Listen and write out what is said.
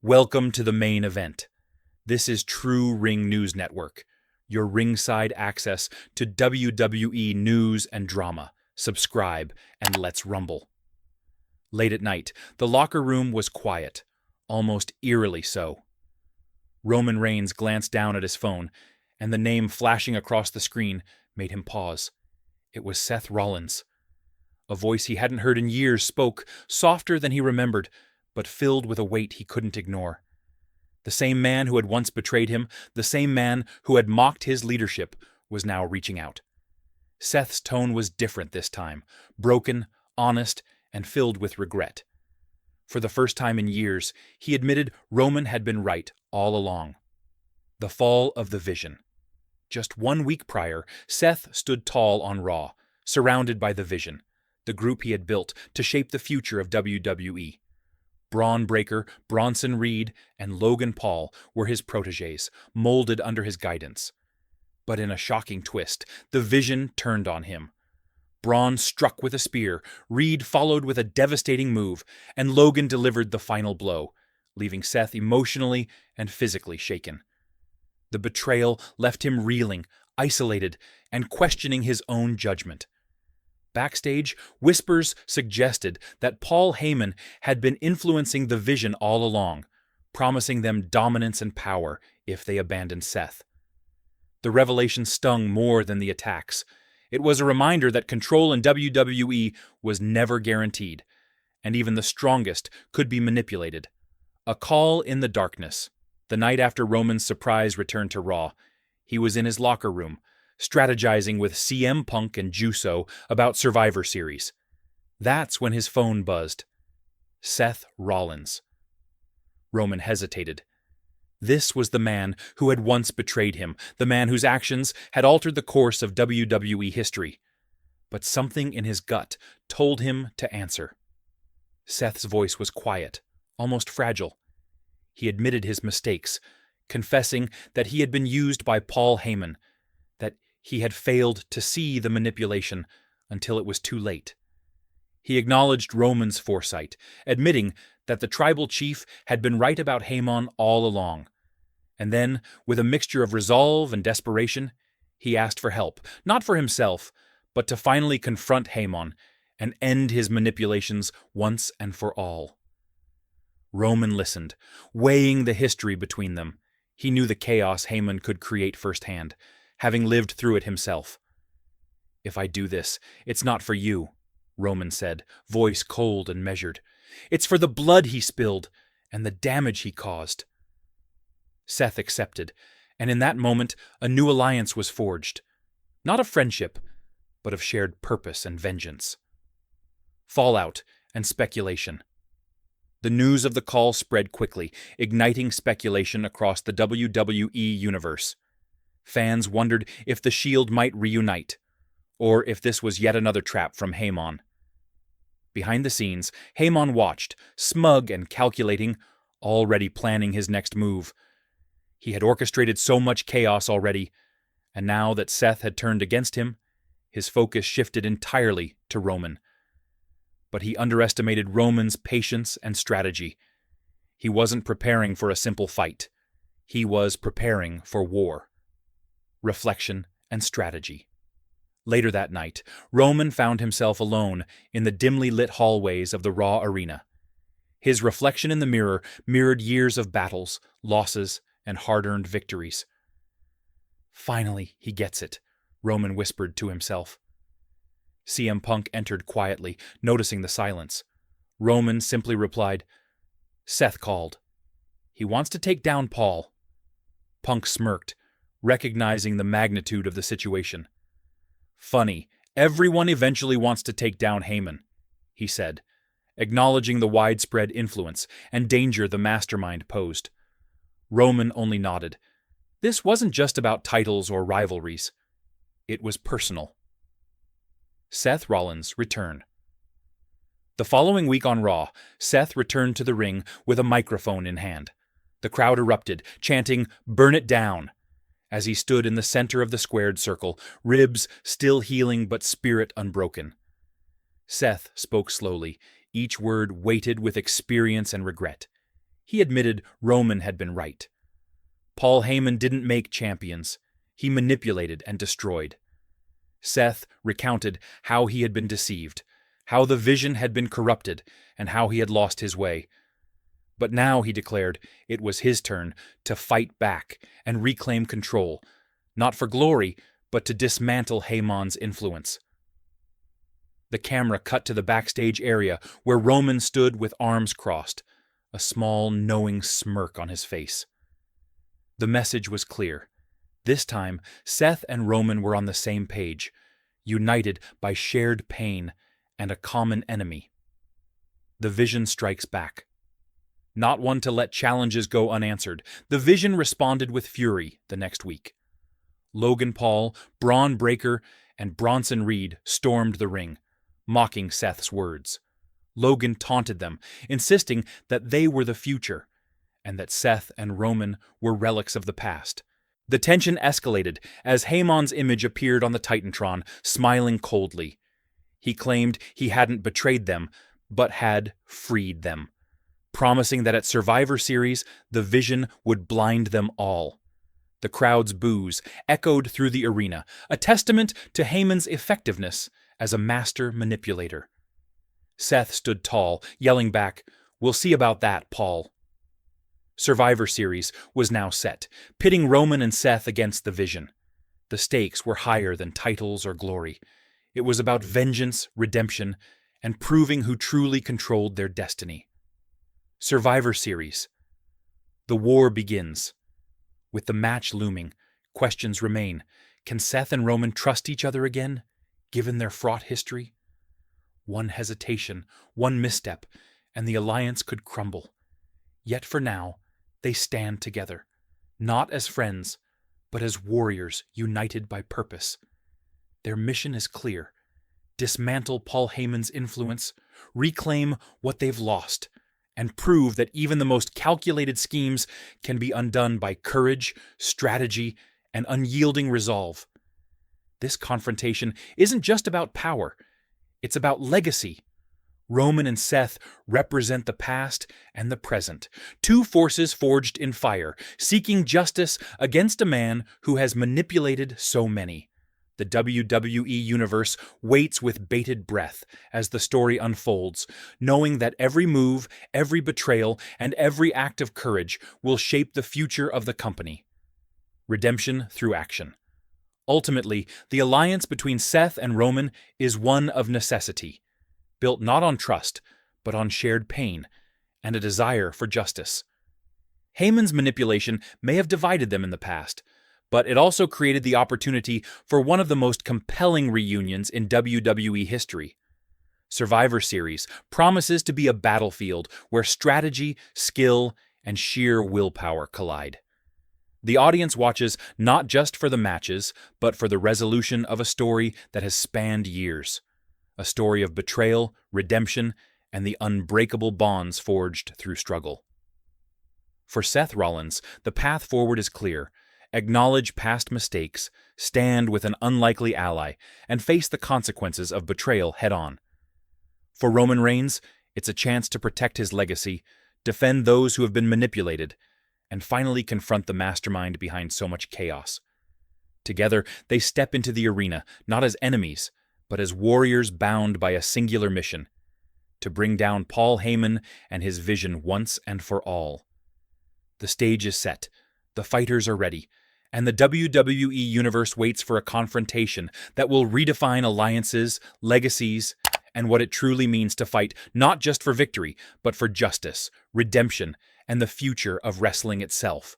Welcome to the main event. This is True Ring News Network, your ringside access to WWE news and drama. Subscribe and let's rumble. Late at night, the locker room was quiet, almost eerily so. Roman Reigns glanced down at his phone, and the name flashing across the screen made him pause. It was Seth Rollins. A voice he hadn't heard in years spoke, softer than he remembered, but filled with a weight he couldn't ignore. The same man who had once betrayed him, the same man who had mocked his leadership, was now reaching out. Seth's tone was different this time, broken, honest, and filled with regret. For the first time in years, he admitted Roman had been right all along. The fall of the Vision. Just 1 week prior, Seth stood tall on Raw, surrounded by the Vision, the group he had built to shape the future of WWE. Braun Breaker, Bronson Reed, and Logan Paul were his protégés, molded under his guidance. But in a shocking twist, the Vision turned on him. Braun struck with a spear, Reed followed with a devastating move, and Logan delivered the final blow, leaving Seth emotionally and physically shaken. The betrayal left him reeling, isolated, and questioning his own judgment. Backstage, whispers suggested that Paul Heyman had been influencing the Vision all along, promising them dominance and power if they abandoned Seth. The revelation stung more than the attacks. It was a reminder that control in WWE was never guaranteed, and even the strongest could be manipulated. A call in the darkness. The night after Roman's surprise return to Raw, he was in his locker room, strategizing with CM Punk and Juso about Survivor Series. That's when his phone buzzed. Seth Rollins. Roman hesitated. This was the man who had once betrayed him, the man whose actions had altered the course of WWE history. But something in his gut told him to answer. Seth's voice was quiet, almost fragile. He admitted his mistakes, confessing that he had been used by Paul Heyman, that he had failed to see the manipulation until it was too late. He acknowledged Roman's foresight, admitting that the tribal chief had been right about Heyman all along. And then, with a mixture of resolve and desperation, he asked for help, not for himself, but to finally confront Heyman and end his manipulations once and for all. Roman listened, weighing the history between them. He knew the chaos Heyman could create firsthand, having lived through it himself. "If I do this, it's not for you," Roman said, voice cold and measured. "It's for the blood he spilled and the damage he caused." Seth accepted, and in that moment a new alliance was forged. Not of friendship, but of shared purpose and vengeance. Fallout and speculation. The news of the call spread quickly, igniting speculation across the WWE Universe. Fans wondered if the Shield might reunite, or if this was yet another trap from Heyman. Behind the scenes, Heyman watched, smug and calculating, already planning his next move. He had orchestrated so much chaos already, and now that Seth had turned against him, his focus shifted entirely to Roman. But he underestimated Roman's patience and strategy. He wasn't preparing for a simple fight. He was preparing for war. Reflection and strategy. Later that night, Roman found himself alone in the dimly lit hallways of the Raw arena. His reflection in the mirror mirrored years of battles, losses, and hard-earned victories. "Finally, he gets it," Roman whispered to himself. CM Punk entered quietly, noticing the silence. Roman simply replied, "Seth called. He wants to take down Paul." Punk smirked, recognizing the magnitude of the situation. "Funny, everyone eventually wants to take down Heyman," he said, acknowledging the widespread influence and danger the mastermind posed. Roman only nodded. This wasn't just about titles or rivalries. It was personal. Seth Rollins' return. The following week on Raw, Seth returned to the ring with a microphone in hand. The crowd erupted, chanting, "Burn it down," as he stood in the center of the squared circle, ribs still healing but spirit unbroken. Seth spoke slowly, each word weighted with experience and regret. He admitted Roman had been right. Paul Heyman didn't make champions. He manipulated and destroyed. Seth recounted how he had been deceived, how the vision had been corrupted, and how he had lost his way. But now, he declared, it was his turn to fight back and reclaim control, not for glory, but to dismantle Heyman's influence. The camera cut to the backstage area where Roman stood with arms crossed, a small, knowing smirk on his face. The message was clear. This time, Seth and Roman were on the same page, united by shared pain and a common enemy. The Vision strikes back. Not one to let challenges go unanswered, the Vision responded with fury the next week. Logan Paul, Braun Breaker, and Bronson Reed stormed the ring, mocking Seth's words. Logan taunted them, insisting that they were the future, and that Seth and Roman were relics of the past. The tension escalated as Heyman's image appeared on the Titantron, smiling coldly. He claimed he hadn't betrayed them, but had freed them, promising that at Survivor Series, the Vision would blind them all. The crowd's boos echoed through the arena, a testament to Heyman's effectiveness as a master manipulator. Seth stood tall, yelling back, "We'll see about that, Paul." Survivor Series was now set, pitting Roman and Seth against the Vision. The stakes were higher than titles or glory. It was about vengeance, redemption, and proving who truly controlled their destiny. Survivor Series. The war begins. With the match looming, questions remain. Can Seth and Roman trust each other again, given their fraught history? One hesitation, one misstep, and the alliance could crumble. Yet for now, they stand together, not as friends, but as warriors united by purpose. Their mission is clear: dismantle Paul Heyman's influence, reclaim what they've lost, and prove that even the most calculated schemes can be undone by courage, strategy, and unyielding resolve. This confrontation isn't just about power, it's about legacy. Roman and Seth represent the past and the present, two forces forged in fire, seeking justice against a man who has manipulated so many. The WWE Universe waits with bated breath as the story unfolds, knowing that every move, every betrayal, and every act of courage will shape the future of the company. Redemption through action. Ultimately, the alliance between Seth and Roman is one of necessity, built not on trust, but on shared pain and a desire for justice. Heyman's manipulation may have divided them in the past, but it also created the opportunity for one of the most compelling reunions in WWE history. Survivor Series promises to be a battlefield where strategy, skill, and sheer willpower collide. The audience watches not just for the matches, but for the resolution of a story that has spanned years. A story of betrayal, redemption, and the unbreakable bonds forged through struggle. For Seth Rollins, the path forward is clear. Acknowledge past mistakes, stand with an unlikely ally, and face the consequences of betrayal head-on. For Roman Reigns, it's a chance to protect his legacy, defend those who have been manipulated, and finally confront the mastermind behind so much chaos. Together, they step into the arena, not as enemies, but as warriors bound by a singular mission: to bring down Paul Heyman and his vision once and for all. The stage is set, the fighters are ready, and the WWE Universe waits for a confrontation that will redefine alliances, legacies, and what it truly means to fight not just for victory, but for justice, redemption, and the future of wrestling itself.